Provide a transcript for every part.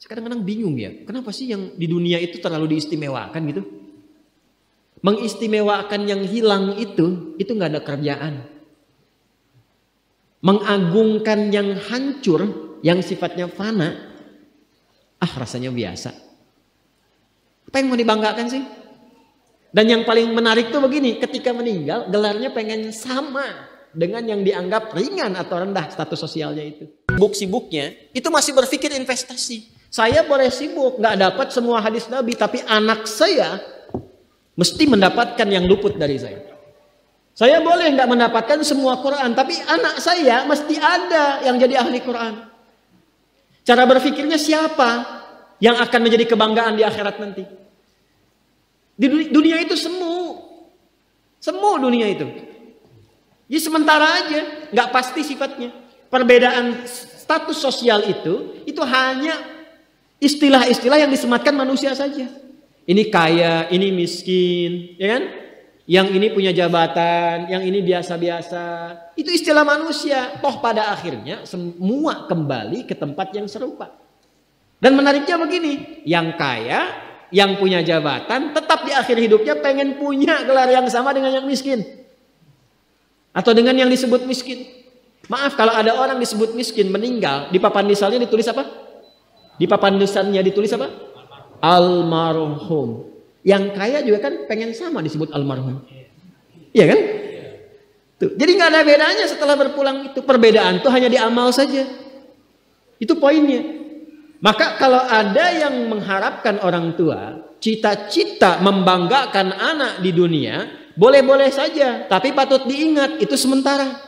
Kadang-kadang bingung ya, kenapa sih yang di dunia itu terlalu diistimewakan gitu? Mengistimewakan yang hilang itu nggak ada kerjaan. Mengagungkan yang hancur, yang sifatnya fana, rasanya biasa. Apa yang mau dibanggakan sih? Dan yang paling menarik tuh begini, ketika meninggal gelarnya pengen sama dengan yang dianggap ringan atau rendah status sosialnya itu. Sibuk-sibuknya itu masih berpikir investasi. Saya boleh sibuk, nggak dapat semua hadis Nabi, tapi anak saya mesti mendapatkan yang luput dari saya. Saya boleh nggak mendapatkan semua Quran, tapi anak saya mesti ada yang jadi ahli Quran. Cara berpikirnya siapa yang akan menjadi kebanggaan di akhirat nanti? Di dunia itu semu dunia itu. Jadi sementara aja, nggak pasti sifatnya. Perbedaan status sosial itu hanya istilah-istilah yang disematkan manusia saja. Ini kaya, ini miskin, ya kan? Yang ini punya jabatan, yang ini biasa-biasa. Itu istilah manusia. Toh pada akhirnya semua kembali ke tempat yang serupa. Dan menariknya begini, yang kaya, yang punya jabatan, tetap di akhir hidupnya pengen punya gelar yang sama dengan yang miskin. Atau dengan yang disebut miskin. Maaf, kalau ada orang disebut miskin meninggal, di papan nisannya ditulis apa? Di papan nisannya ditulis apa? Almarhum. Yang kaya juga kan pengen sama disebut almarhum. Iya kan? Tuh. Jadi nggak ada bedanya setelah berpulang itu. Perbedaan tuh hanya di amal saja. Itu poinnya. Maka kalau ada yang mengharapkan orang tua, cita-cita membanggakan anak di dunia, boleh-boleh saja. Tapi patut diingat, itu sementara.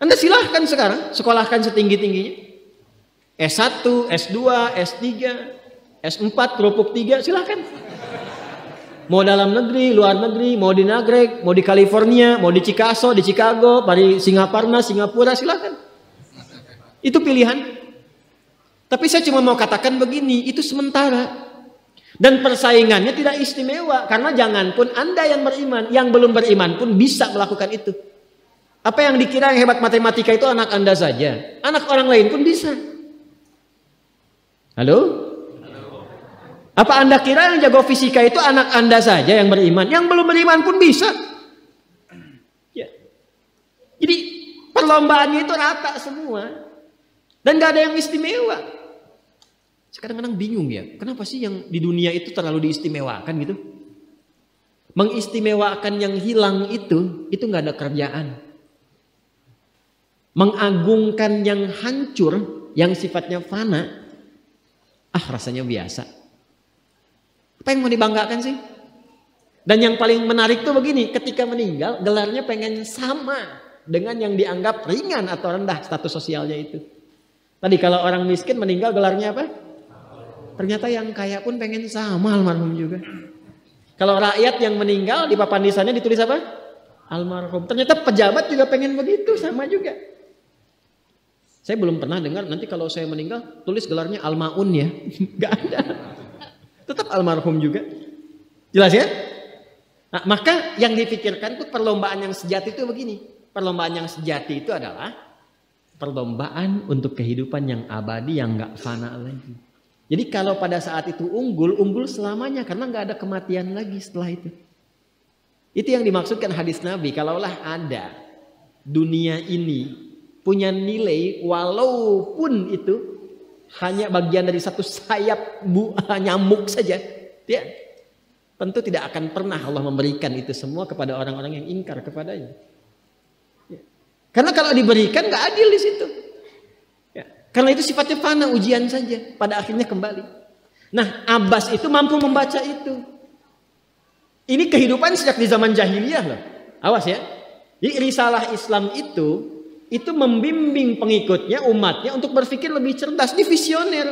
Anda silahkan sekarang sekolahkan setinggi-tingginya. S1, S2, S3, S4, kerupuk 3, silahkan. Mau dalam negeri, luar negeri, mau di Nagreg, mau di California, mau di Chicago, di Singaparna, Singapura, silahkan. Itu pilihan. Tapi saya cuma mau katakan begini, itu sementara. Dan persaingannya tidak istimewa. Karena jangan pun Anda yang beriman, yang belum beriman pun bisa melakukan itu. Apa yang dikira yang hebat matematika itu anak Anda saja. Anak orang lain pun bisa. Halo? Apa Anda kira yang jago fisika itu anak Anda saja yang beriman? Yang belum beriman pun bisa. Ya. Jadi perlombaannya itu rata semua. Dan gak ada yang istimewa. Kadang-kadang bingung ya. Kenapa sih yang di dunia itu terlalu diistimewakan gitu? Mengistimewakan yang hilang itu gak ada kerjaan. Mengagungkan yang hancur, yang sifatnya fana, rasanya biasa. Apa yang mau dibanggakan sih? Dan yang paling menarik tuh begini, ketika meninggal gelarnya pengen sama dengan yang dianggap ringan atau rendah status sosialnya itu. Tadi kalau orang miskin meninggal gelarnya apa? Ternyata yang kaya pun pengen sama almarhum juga. Kalau rakyat yang meninggal di papan nisannya ditulis apa? Almarhum. Ternyata pejabat juga pengen begitu, sama juga. Saya belum pernah dengar nanti kalau saya meninggal tulis gelarnya Almaun ya. Gak ada. Tetap almarhum juga. Jelas ya? Nah, maka yang dipikirkan itu perlombaan yang sejati itu begini. Perlombaan yang sejati itu adalah perlombaan untuk kehidupan yang abadi yang gak fana lagi. Jadi kalau pada saat itu unggul selamanya karena gak ada kematian lagi setelah itu. Itu yang dimaksudkan hadis Nabi. Kalaulah ada dunia ini punya nilai walaupun itu hanya bagian dari satu sayap nyamuk saja, ya, tentu tidak akan pernah Allah memberikan itu semua kepada orang-orang yang ingkar kepadanya. Ya. Karena kalau diberikan nggak adil di situ. Ya. Karena itu sifatnya fana, ujian saja, pada akhirnya kembali. Nah, Abbas itu mampu membaca itu. Ini kehidupan sejak di zaman jahiliyah loh. Awas ya. Jadi risalah Islam itu membimbing pengikutnya, umatnya untuk berpikir lebih cerdas, visioner.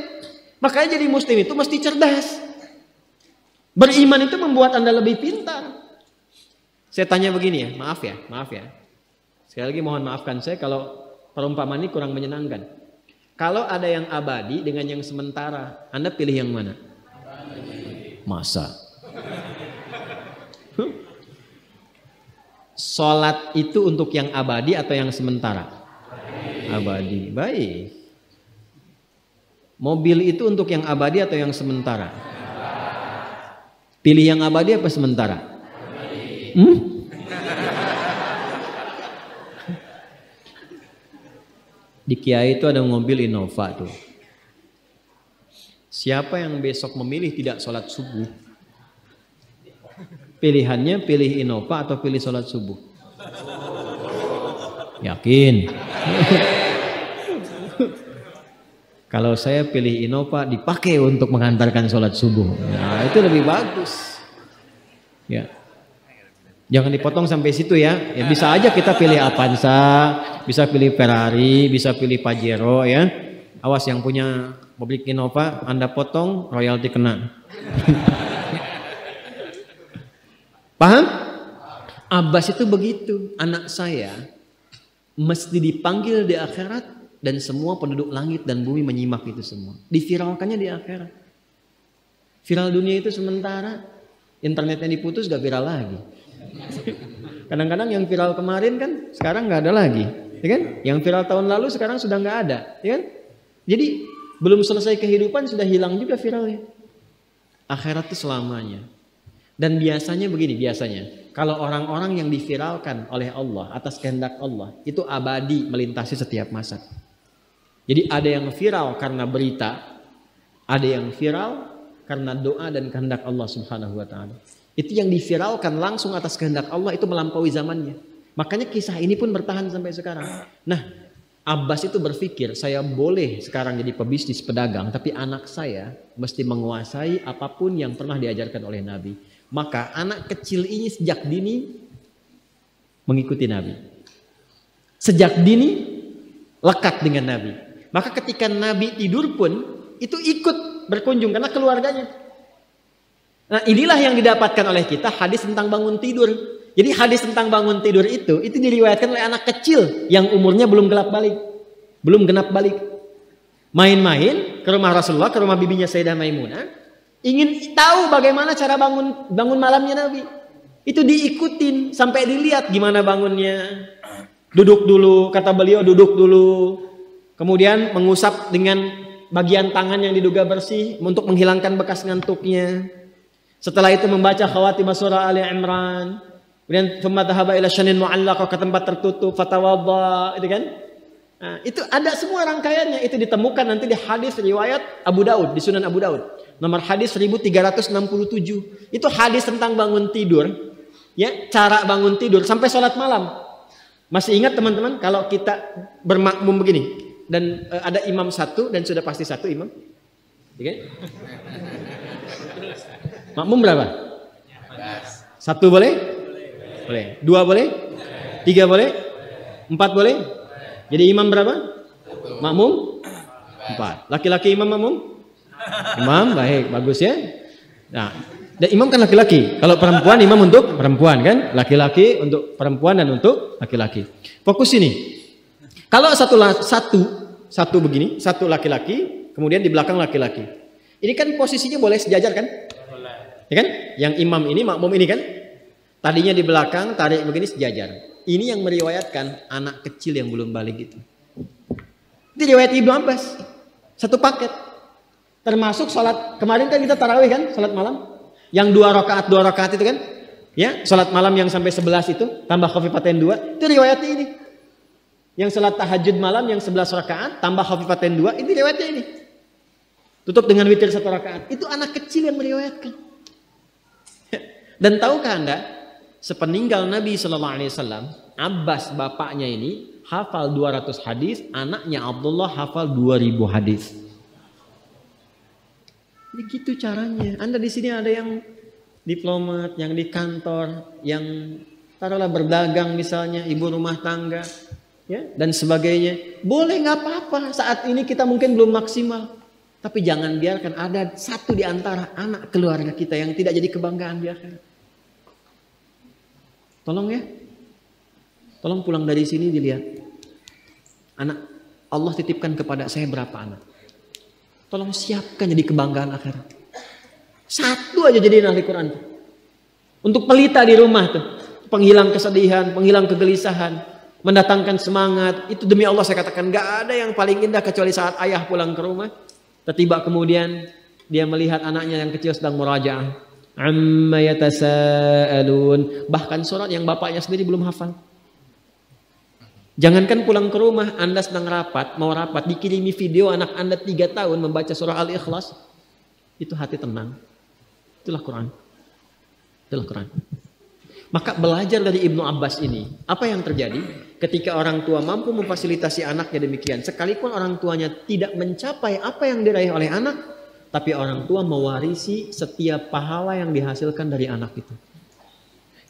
Makanya jadi muslim itu mesti cerdas. Beriman itu membuat Anda lebih pintar. Saya tanya begini ya, maaf ya. Sekali lagi mohon maafkan saya kalau perumpamaan ini kurang menyenangkan. Kalau ada yang abadi dengan yang sementara, Anda pilih yang mana? Masa? Sholat itu untuk yang abadi atau yang sementara? Abadi. Baik. Mobil itu untuk yang abadi atau yang sementara? Pilih yang abadi apa sementara? Di Kiai itu ada mobil Innova tuh. Siapa yang besok memilih tidak sholat subuh, pilihannya pilih Innova atau pilih sholat subuh? Yakin? Kalau saya pilih Innova dipakai untuk mengantarkan sholat subuh, nah itu lebih bagus. Ya, jangan dipotong sampai situ ya. Ya bisa aja kita pilih Avanza, bisa pilih Ferrari, bisa pilih Pajero ya. Awas yang punya mobil Innova, Anda potong royalti kena. Paham? Abbas itu begitu. Anak saya mesti dipanggil di akhirat. Dan semua penduduk langit dan bumi menyimak itu semua. Diviralkannya di akhirat. Viral dunia itu sementara. Internetnya diputus gak viral lagi. Kadang-kadang yang viral kemarin kan sekarang gak ada lagi. Ya kan? Yang viral tahun lalu sekarang sudah gak ada. Ya kan? Jadi belum selesai kehidupan sudah hilang juga viralnya. Akhirat itu selamanya. Dan biasanya begini, kalau orang-orang yang diviralkan oleh Allah atas kehendak Allah itu abadi melintasi setiap masa. Jadi ada yang viral karena berita, ada yang viral karena doa dan kehendak Allah Subhanahu wa taala. Itu yang diviralkan langsung atas kehendak Allah itu melampaui zamannya. Makanya kisah ini pun bertahan sampai sekarang. Nah, Abbas itu berpikir, saya boleh sekarang jadi pebisnis pedagang, tapi anak saya mesti menguasai apapun yang pernah diajarkan oleh Nabi. Maka anak kecil ini sejak dini mengikuti Nabi. Sejak dini lekat dengan Nabi. Maka ketika Nabi tidur pun itu ikut berkunjung karena keluarganya. Nah inilah yang didapatkan oleh kita hadis tentang bangun tidur. Jadi hadis tentang bangun tidur itu diriwayatkan oleh anak kecil yang umurnya belum genap balik. Main-main ke rumah Rasulullah, ke rumah bibinya Sayyidah Maimunah, ingin tahu bagaimana cara bangun malamnya Nabi. Itu diikutin sampai dilihat gimana bangunnya. Duduk dulu, kata beliau duduk dulu. Kemudian mengusap dengan bagian tangan yang diduga bersih untuk menghilangkan bekas ngantuknya. Setelah itu membaca khawatimah surah Ali Imran. Kemudian thumma dhahaba ila syanin mu'allaqah, ke tempat tertutup, fatawadda, itu kan? Nah, itu ada semua rangkaiannya, itu ditemukan nanti di hadis riwayat Abu Daud, di Sunan Abu Daud. Nomor hadis 1367. Itu hadis tentang bangun tidur, ya, cara bangun tidur sampai sholat malam. Masih ingat teman-teman kalau kita bermakmum begini dan ada imam satu dan sudah pasti satu imam, ya, makmum berapa? Satu boleh? Boleh. Dua boleh? Tiga boleh? Empat boleh? Jadi imam berapa? Makmum? Empat. Laki-laki imam makmum? Imam, baik, bagus ya. Nah, dan imam kan laki-laki. Kalau perempuan imam untuk perempuan kan? Laki-laki untuk perempuan dan untuk laki-laki. Fokus ini. Kalau satu begini, satu laki-laki, kemudian di belakang laki-laki. Ini kan posisinya boleh sejajar kan? Ya kan? Yang imam ini, makmum ini kan? Tadinya di belakang, tarik begini sejajar. Ini yang meriwayatkan anak kecil yang belum balik itu. Itu riwayat Ibnu Abbas. Satu paket. Termasuk sholat, kemarin kan kita tarawih kan? Sholat malam. Yang dua rakaat itu kan? Ya, sholat malam yang sampai 11 itu, tambah khafifatain 2. Itu riwayatnya ini. Yang sholat tahajud malam yang 11 rakaat, tambah khafifatain 2. Ini riwayatnya ini. Tutup dengan witir 1 rakaat. Itu anak kecil yang meriwayatkan. Dan tahukah Anda? Sepeninggal Nabi SAW, Abbas bapaknya ini hafal 200 hadis, anaknya Abdullah hafal 2000 hadis. Begitu caranya. Anda di sini ada yang diplomat, yang di kantor, yang taruhlah berdagang misalnya, ibu rumah tangga, ya, dan sebagainya. Boleh, nggak apa-apa. Saat ini kita mungkin belum maksimal, tapi jangan biarkan ada satu di antara anak keluarga kita yang tidak jadi kebanggaan di akhirat. Tolong ya, tolong pulang dari sini dilihat. Anak Allah titipkan kepada saya berapa anak. Tolong siapkan jadi kebanggaan akhirat. Satu aja jadi ahli Quran. Untuk pelita di rumah tuh, penghilang kesedihan, penghilang kegelisahan, mendatangkan semangat. Itu demi Allah saya katakan, gak ada yang paling indah kecuali saat ayah pulang ke rumah. Tiba kemudian dia melihat anaknya yang kecil sedang murajaah. Amma yatasaalun. Bahkan surat yang bapaknya sendiri belum hafal. Jangankan pulang ke rumah, Anda sedang mau rapat, dikirimi video anak Anda 3 tahun membaca surah Al-Ikhlas, itu hati tenang. Itulah Quran. Itulah Quran. Maka belajar dari Ibnu Abbas ini, apa yang terjadi ketika orang tua mampu memfasilitasi anaknya demikian, sekalipun orang tuanya tidak mencapai apa yang diraih oleh anak, tapi orang tua mewarisi setiap pahala yang dihasilkan dari anak itu.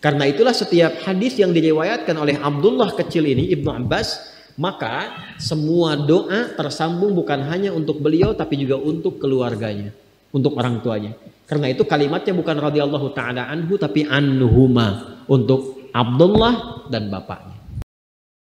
Karena itulah setiap hadis yang diriwayatkan oleh Abdullah kecil ini, Ibnu Abbas, maka semua doa tersambung bukan hanya untuk beliau tapi juga untuk keluarganya, untuk orang tuanya. Karena itu kalimatnya bukan radhiyallahu taala anhu tapi anhuma, untuk Abdullah dan bapaknya.